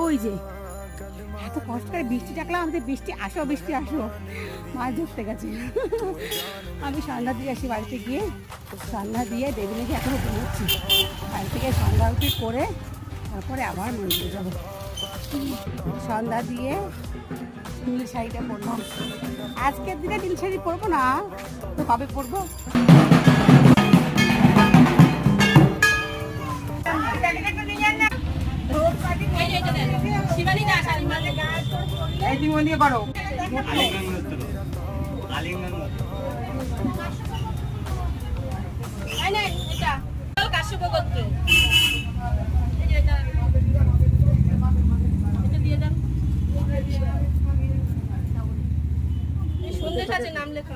ওই যে এত কষ্ট করে বৃষ্টি ডাকলাম, আমাদের বৃষ্টি আসো বৃষ্টি আসো, মাছ ধরতে গেছে। আমি সন্ধ্যা দিয়ে আসি, বাড়িতে গিয়ে সন্ধ্যা দিয়ে দেবী নাকি এখনো ঘুমোচ্ছি। বাড়ি থেকে সন্ধ্যা আরতি করে তারপরে আবার মন্দিরে যাবো। সন্ধ্যা দিয়ে নীল শাড়িটা পরলাম। আজকের দিনে নীল শাড়ি পরবো না তো কবে পরবো? সন্ধ্যে সাথে নাম লেখা।